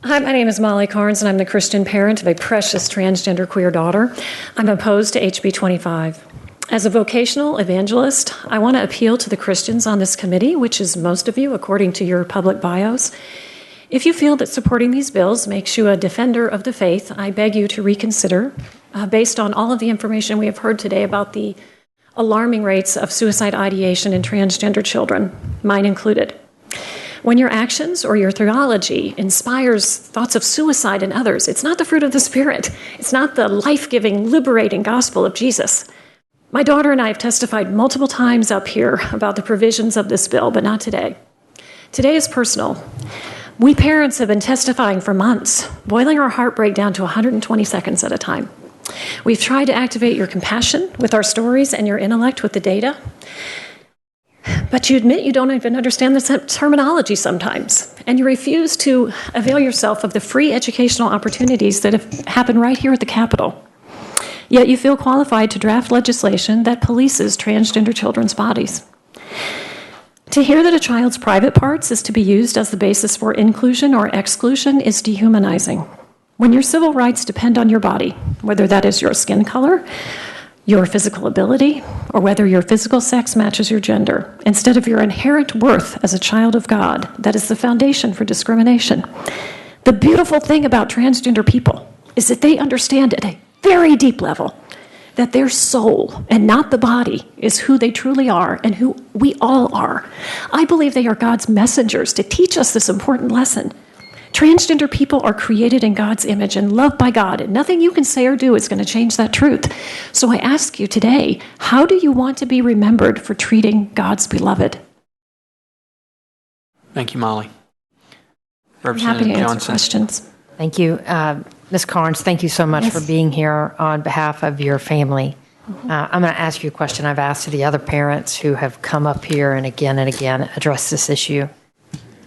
Hi, my name is Molly Carnes, and I'm the Christian parent of a precious transgender queer daughter. I'm opposed to HB 25. As a vocational evangelist, I want to appeal to the Christians on this committee, which is most of you, according to your public bios. If you feel that supporting these bills makes you a defender of the faith, I beg you to reconsider, based on all of the information we have heard today about the alarming rates of suicide ideation in transgender children, mine included. When your actions or your theology inspires thoughts of suicide in others, it's not the fruit of the Spirit. It's not the life-giving, liberating gospel of Jesus. My daughter and I have testified multiple times up here about the provisions of this bill, but not today. Today is personal. We parents have been testifying for months, boiling our heartbreak down to 120 seconds at a time. We've tried to activate your compassion with our stories and your intellect with the data. But you admit you don't even understand the terminology sometimes, and you refuse to avail yourself of the free educational opportunities that have happened right here at the Capitol. Yet you feel qualified to draft legislation that polices transgender children's bodies. To hear that a child's private parts is to be used as the basis for inclusion or exclusion is dehumanizing. When your civil rights depend on your body, whether that is your skin color, your physical ability, or whether your physical sex matches your gender, instead of your inherent worth as a child of God, that is the foundation for discrimination. The beautiful thing about transgender people is that they understand at a very deep level that their soul, and not the body, is who they truly are and who we all are. I believe they are God's messengers to teach us this important lesson. Transgender people are created in God's image and loved by God, and nothing you can say or do is going to change that truth. So I ask you today, how do you want to be remembered for treating God's beloved? Thank you, Molly. I'm happy to answer questions. Thank you. Ms. Carnes, thank you so much for being here on behalf of your family. I'm going to ask you a question I've asked to the other parents who have come up here and again addressed this issue.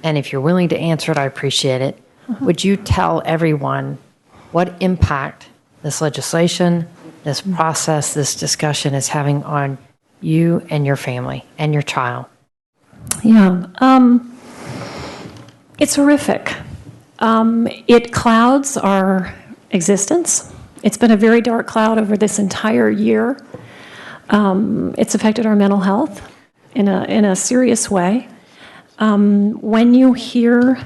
And if you're willing to answer it, I appreciate it. Would you tell everyone what impact this legislation, this process, this discussion is having on you and your family and your child? Yeah, it's horrific. It clouds our existence. It's been a very dark cloud over this entire year. It's affected our mental health in a serious way. When you hear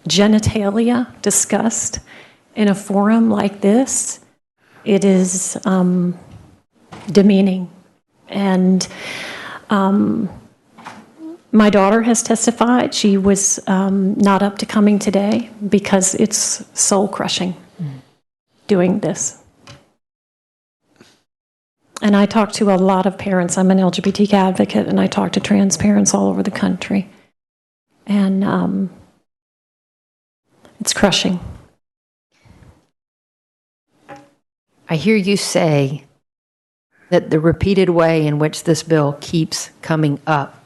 genitalia discussed in a forum like this, it is demeaning. And my daughter has testified. She was not up to coming today because it's soul-crushing doing this. And I talk to a lot of parents. I'm an LGBTQ advocate, and I talk to trans parents all over the country. And it's crushing. I hear you say that the repeated way in which this bill keeps coming up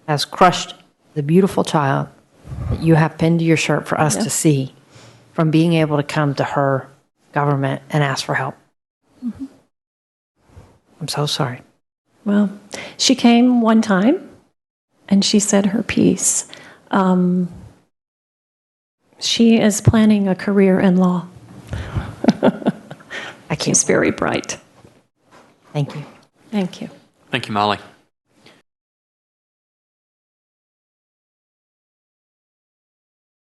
has crushed the beautiful child that you have pinned to your shirt for us to see from being able to come to her government and ask for help. Mm-hmm. I'm so sorry. Well, she came one time and she said her piece. She is planning a career in law. She's very bright. Thank you. Thank you. Thank you, Molly.